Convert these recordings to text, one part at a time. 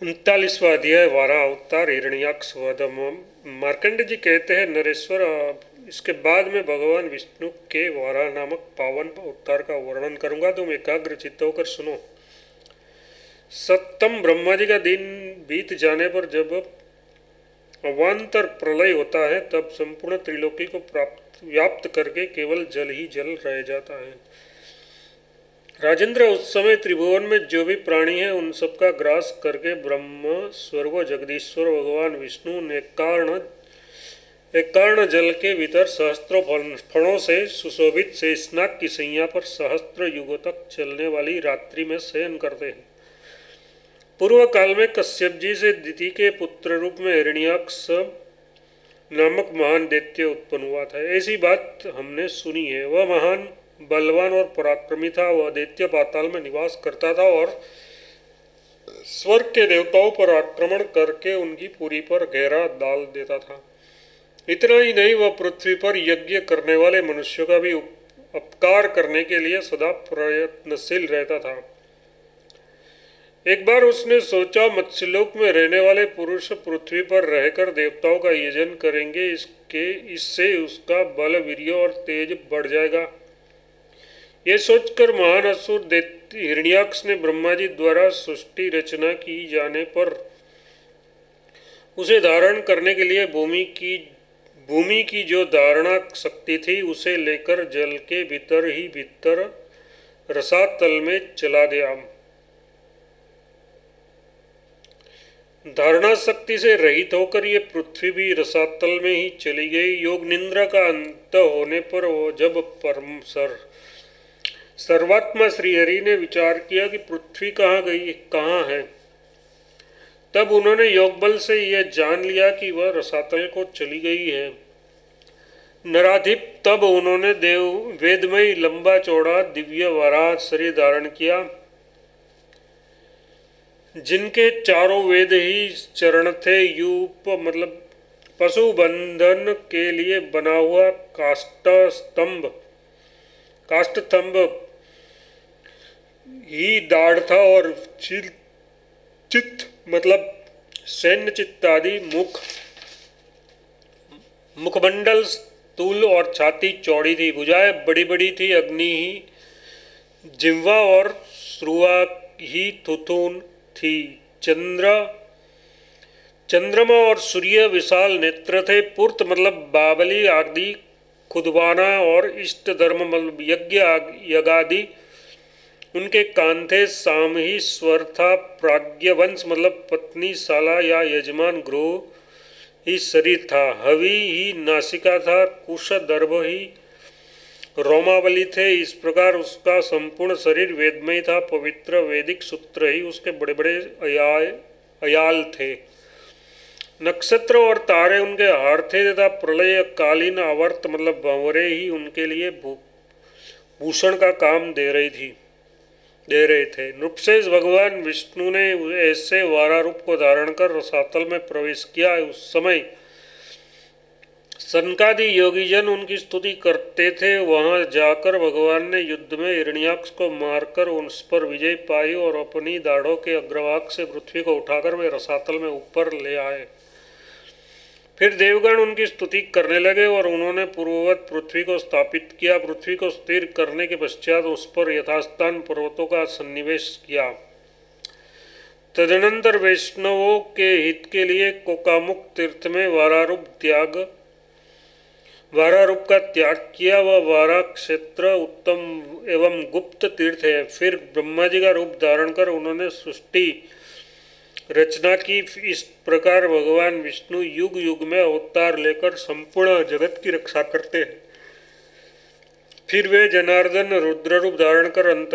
39वां अध्याय वाराह अवतार हिरण्याक्ष वध। मार्कंड जी कहते हैं, नरेश्वर, इसके बाद में भगवान विष्णु के वाराह नामक पावन अवतार का वर्णन करूंगा। तुम एकाग्र चित्त होकर सुनो। सप्तम ब्रह्मा जी का दिन बीत जाने पर जब अवान्तर प्रलय होता है, तब संपूर्ण त्रिलोकी को व्याप्त करके केवल जल ही जल रह जाता है। राजेंद्र, उस समय त्रिभुवन में जो भी प्राणी है उन सबका ग्रास करके ब्रह्म स्वर्व जगदीश्वर भगवान विष्णु ने एक कारण जल के भीतर सहस्त्रों फणों से सुशोभित शेषनाग की सैया पर सहस्त्र युगों तक चलने वाली रात्रि में शयन करते हैं। पूर्व काल में कश्यप जी से दिति के पुत्र रूप में हिरण्याक्ष नामक महान दैत्य उत्पन्न हुआ था। ऐसी बात हमने सुनी है। वह महान बलवान और पराक्रमी था। वह दैत्य पाताल में निवास करता था और स्वर्ग के देवताओं पर आक्रमण करके उनकी पुरी पर गहरा डाल देता था। इतना ही नहीं, वह पृथ्वी पर यज्ञ करने वाले मनुष्यों का भी अपकार करने के लिए सदा प्रयत्नशील रहता था। एक बार उसने सोचा, मत्स्यलोक में रहने वाले पुरुष पृथ्वी पर रहकर देवताओं का यजन करेंगे, इससे उसका बल, वीर्य और तेज बढ़ जाएगा। ये सोचकर महान असुर हिरण्याक्ष ने ब्रह्मा जी द्वारा सृष्टि रचना की जाने पर उसे धारण करने के लिए भूमि की जो धारणा शक्ति थी उसे लेकर जल के भीतर रसातल में चला दिया। धारणा शक्ति से रहित होकर ये पृथ्वी भी रसातल में ही चली गई। योग निद्रा का अंत होने पर वो जब परम सर्वात्मा श्रीहरि ने विचार किया कि पृथ्वी कहाँ है, तब उन्होंने योग बल से यह जान लिया कि वह रसातल को चली गई है। नराधिप तब उन्होंने वेदमय लंबा चौड़ा दिव्य वराह शरीर धारण किया, जिनके चारों वेद ही चरण थे। यूप मतलब पशु बंधन के लिए बना हुआ काष्ठस्तंभ ही दाढ़ था और चित्त मतलब सैन्य चित्त आदि मुखमंडल स्थूल और छाती चौड़ी थी। भुजाएं बड़ी बड़ी थी। अग्नि ही जिह्वा और श्रुआ ही थुथुन थी। चंद्रमा और सूर्य विशाल नेत्र थे। पुर्त मतलब बावली आदि खुदवाना और इष्ट धर्म मतलब यज्ञादि उनके कान थे। साम ही स्वर था। प्राज्ञवंश मतलब पत्नी शाला या यजमान गृह ही शरीर था। हवि ही नासिका था। कुश दर्भ ही रोमावली थे। इस प्रकार उसका संपूर्ण शरीर वेदमय था। पवित्र वैदिक सूत्र ही उसके बड़े बड़े अयाल थे। नक्षत्र और तारे उनके हार थे तथा प्रलय कालीन आवर्त मतलब भंवरे ही उनके लिए भूषण का काम दे रहे थे। नृपशेष भगवान विष्णु ने ऐसे वारा रूप को धारण कर रसातल में प्रवेश किया। उस समय सनकादि योगीजन उनकी स्तुति करते थे। वहां जाकर भगवान ने युद्ध में हिरण्याक्ष को मारकर उस पर विजय पाई और अपनी दाढ़ों के अग्रभाग से पृथ्वी को उठाकर वे रसातल में ऊपर ले आए। फिर देवगण उनकी स्तुति करने लगे और उन्होंने पूर्ववत पृथ्वी को स्थापित किया। पृथ्वी को स्थिर करने के पश्चात उस पर यथास्थान पर्वतों का सन्निवेश किया। तदनंतर वैष्णवों के हित के लिए कोकामुख तीर्थ में वारारूप का त्याग किया। वह वारा क्षेत्र उत्तम एवं गुप्त तीर्थ है। फिर ब्रह्मा जी का रूप धारण कर उन्होंने सृष्टि रचना की। इस प्रकार भगवान विष्णु युग युग में अवतार लेकर संपूर्ण जगत की रक्षा करते हैं। फिर वे जनार्दन रुद्र रूप धारण कर अंत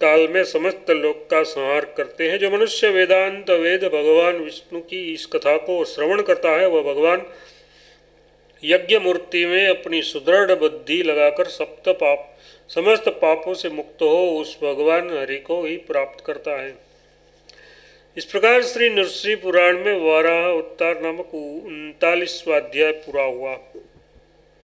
काल में समस्त लोक का संहार करते हैं। जो मनुष्य वेदांत वेद भगवान विष्णु की इस कथा को श्रवण करता है, वह भगवान यज्ञ मूर्ति में अपनी सुदृढ़ बुद्धि लगाकर समस्त पापों से मुक्त हो उस भगवान हरि को ही प्राप्त करता है। इस प्रकार श्री नृसिंह पुराण में वाराह अवतार नामक 39वां अध्याय पूरा हुआ।